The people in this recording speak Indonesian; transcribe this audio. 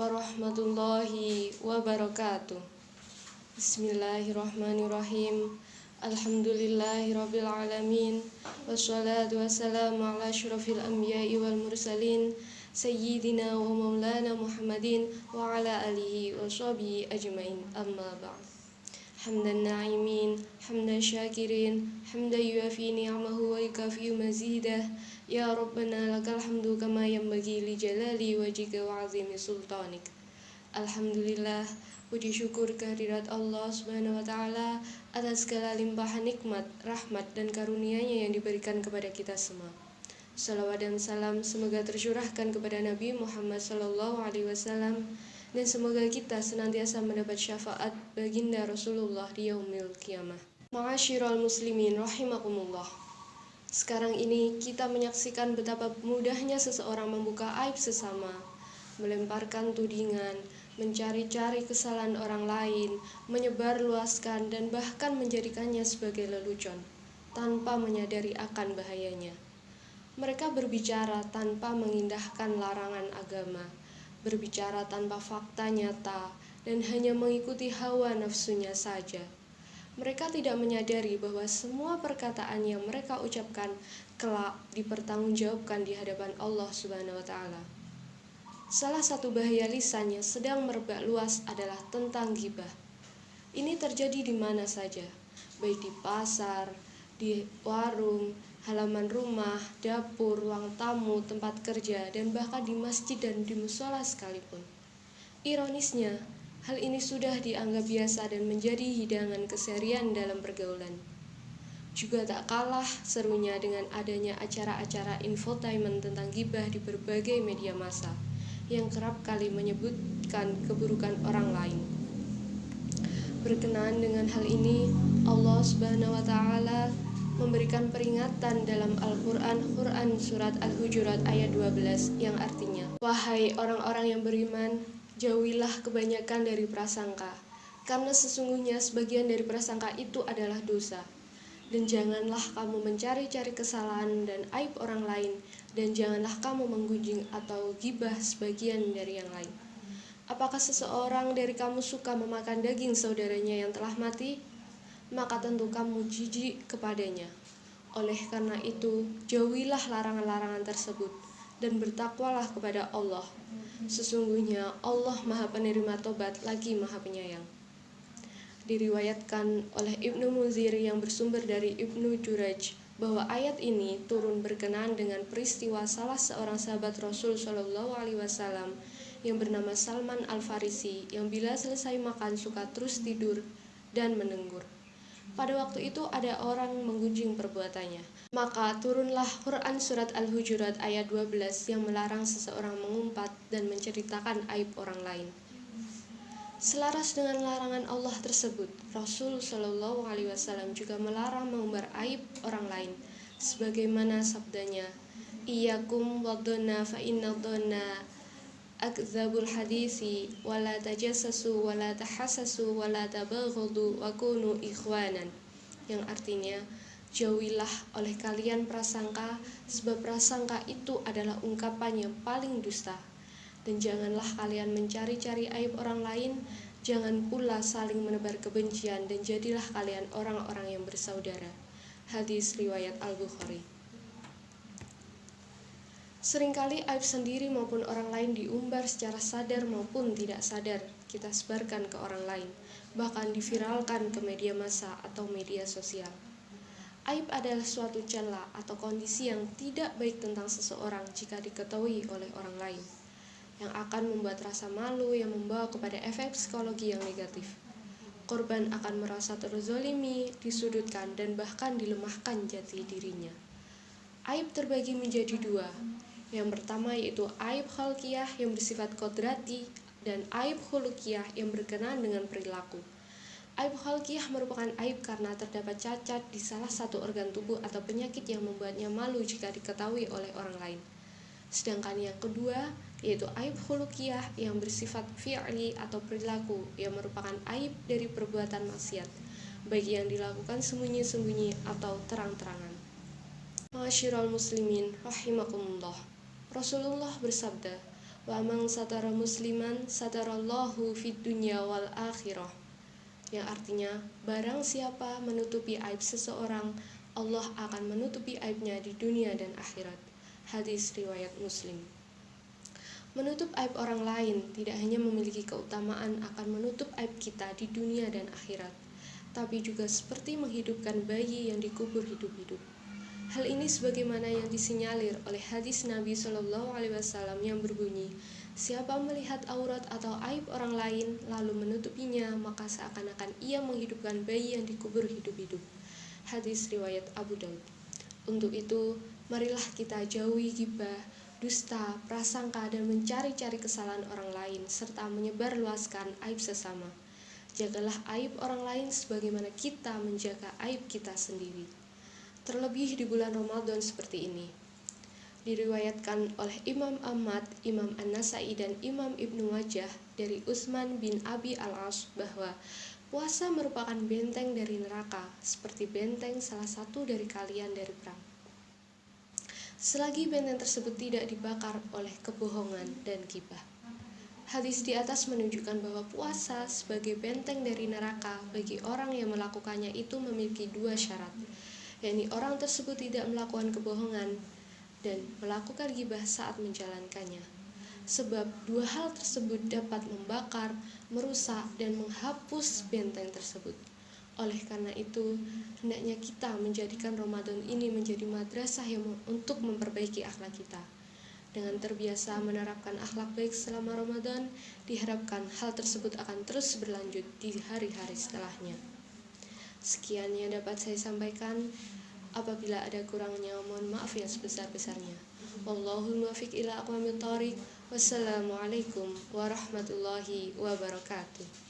warahmatullahi wabarakatuh. Bismillahirrahmanirrahim. Alhamdulillahirabbil alamin. Wassalatu wassalamu ala asyrafil anbiya'i wal mursalin sayyidina wa maulana Muhammadin wa ala alihi wa sahbihi ajmain. Amma ba'd. Hamdan na'imin, hamdan syakirin, hamdan yuafi ni'amahu wa yukafi mazidah. Ya Rabbana lakal hamdu kama yanbaghi li jalali wajhika wa 'azimi sultanik. Alhamdulillah, puji syukur kehadirat Allah Subhanahu wa taala atas segala limpahan nikmat, rahmat dan karunia-Nya yang diberikan kepada kita semua. Salawat dan salam semoga tercurahkan kepada Nabi Muhammad sallallahu alaihi wasallam, dan semoga kita senantiasa mendapat syafaat baginda Rasulullah di yaumil qiyamah. Ma'asyiral muslimin rahimakumullah. Sekarang ini kita menyaksikan betapa mudahnya seseorang membuka aib sesama, melemparkan tudingan, mencari-cari kesalahan orang lain, menyebarluaskan dan bahkan menjadikannya sebagai lelucon tanpa menyadari akan bahayanya. Mereka berbicara tanpa mengindahkan larangan agama, berbicara tanpa fakta nyata, dan hanya mengikuti hawa nafsunya saja. Mereka tidak menyadari bahwa semua perkataan yang mereka ucapkan kelak dipertanggungjawabkan di hadapan Allah Subhanahu wa taala. Salah satu bahaya lisan yang sedang merebak luas adalah tentang ghibah. Ini terjadi di mana saja, baik di pasar, di warung, halaman rumah, dapur, ruang tamu, tempat kerja, dan bahkan di masjid dan di mushola sekalipun. Ironisnya, hal ini sudah dianggap biasa dan menjadi hidangan keseharian dalam pergaulan. Juga tak kalah serunya dengan adanya acara-acara infotainment tentang ghibah di berbagai media massa, yang kerap kali menyebutkan keburukan orang lain. Berkenaan dengan hal ini, Allah Subhanahu wa taala memberikan peringatan dalam Al-Qur'an surat Al-Hujurat ayat 12 yang artinya, "Wahai orang-orang yang beriman, jauhilah kebanyakan dari prasangka, karena sesungguhnya sebagian dari prasangka itu adalah dosa. Dan janganlah kamu mencari-cari kesalahan dan aib orang lain, dan janganlah kamu menggunjing atau ghibah sebagian dari yang lain. Apakah seseorang dari kamu suka memakan daging saudaranya yang telah mati? Maka tentu kamu jijik kepadanya. Oleh karena itu, jauhilah larangan-larangan tersebut, dan bertakwalah kepada Allah. Sesungguhnya Allah Maha Penerima Tobat lagi Maha Penyayang." Diriwayatkan oleh Ibnu Munzir yang bersumber dari Ibnu Jurayj bahwa ayat ini turun berkenaan dengan peristiwa salah seorang sahabat Rasul Shallallahu Alaihi Wasallam yang bernama Salman Al-Farisi, yang bila selesai makan suka terus tidur dan menenggur. Pada waktu itu ada orang menggunjing perbuatannya. Maka turunlah Quran surat Al-Hujurat ayat 12 yang melarang seseorang mengumpat dan menceritakan aib orang lain. Selaras dengan larangan Allah tersebut, Rasul Shallallahu Alaihi Wasallam juga melarang mengumbar aib orang lain, sebagaimana sabdanya, "Iyyakum wadonna fa inna donna akdzabul hadisi, wala tajassasu wala tahassasu wala tabaghadu wa kunu ikhwanan," yang artinya, jauhilah oleh kalian prasangka, sebab prasangka itu adalah ungkapan yang paling dusta. Dan janganlah kalian mencari-cari aib orang lain, jangan pula saling menebar kebencian, dan jadilah kalian orang-orang yang bersaudara. Hadis riwayat Al-Bukhari. Seringkali aib sendiri maupun orang lain diumbar secara sadar maupun tidak sadar, kita sebarkan ke orang lain, bahkan diviralkan ke media massa atau media sosial. Aib adalah suatu cela atau kondisi yang tidak baik tentang seseorang jika diketahui oleh orang lain, yang akan membuat rasa malu yang membawa kepada efek psikologi yang negatif. Korban akan merasa terzolimi, disudutkan, dan bahkan dilemahkan jati dirinya. Aib terbagi menjadi dua. Yang pertama yaitu aib khalqiyah yang bersifat kodrati, dan aib khuluqiyah yang berkenaan dengan perilaku. Aib khalqiyah merupakan aib karena terdapat cacat di salah satu organ tubuh atau penyakit yang membuatnya malu jika diketahui oleh orang lain. Sedangkan yang kedua yaitu aib khuluqiyah yang bersifat fi'li atau perilaku, yang merupakan aib dari perbuatan maksiat, baik yang dilakukan sembunyi-sembunyi atau terang-terangan. Ma'asyiral muslimin rahimakumullah. Rasulullah bersabda, Wa man satara musliman satarallahu fid dunya wal akhirah. Yang artinya, barang siapa menutupi aib seseorang, Allah akan menutupi aibnya di dunia dan akhirat. Hadis riwayat Muslim. Menutup aib orang lain tidak hanya memiliki keutamaan akan menutup aib kita di dunia dan akhirat, tapi juga seperti menghidupkan bayi yang dikubur hidup-hidup. Hal ini sebagaimana yang disinyalir oleh hadis Nabi Shallallahu Alaihi Wasallam yang berbunyi, siapa melihat aurat atau aib orang lain lalu menutupinya, maka seakan-akan ia menghidupkan bayi yang dikubur hidup-hidup. Hadis riwayat Abu Daud. Untuk itu, marilah kita jauhi ghibah, dusta, prasangka, dan mencari-cari kesalahan orang lain, serta menyebarluaskan aib sesama. Jagalah aib orang lain sebagaimana kita menjaga aib kita sendiri. Terlebih di bulan Ramadan seperti ini. Diriwayatkan oleh Imam Ahmad, Imam An-Nasai, dan Imam Ibnu Majah dari Utsman bin Abi Al-As bahwa puasa merupakan benteng dari neraka, seperti benteng salah satu dari kalian dari perang. Selagi benteng tersebut tidak dibakar oleh kebohongan dan ghibah. Hadis di atas menunjukkan bahwa puasa sebagai benteng dari neraka bagi orang yang melakukannya itu memiliki dua syarat, yakni orang tersebut tidak melakukan kebohongan dan melakukan ghibah saat menjalankannya. Sebab dua hal tersebut dapat membakar, merusak, dan menghapus benteng tersebut. Oleh karena itu, hendaknya kita menjadikan Ramadan ini menjadi madrasah yang untuk memperbaiki akhlak kita. Dengan terbiasa menerapkan akhlak baik selama Ramadan, diharapkan hal tersebut akan terus berlanjut di hari-hari setelahnya. Sekian yang dapat saya sampaikan. Apabila ada kurangnya, mohon maaf yang sebesar-besarnya. Wallahul muwaffiq ila aqwamit thoriq. Wassalamualaikum warahmatullahi wabarakatuh.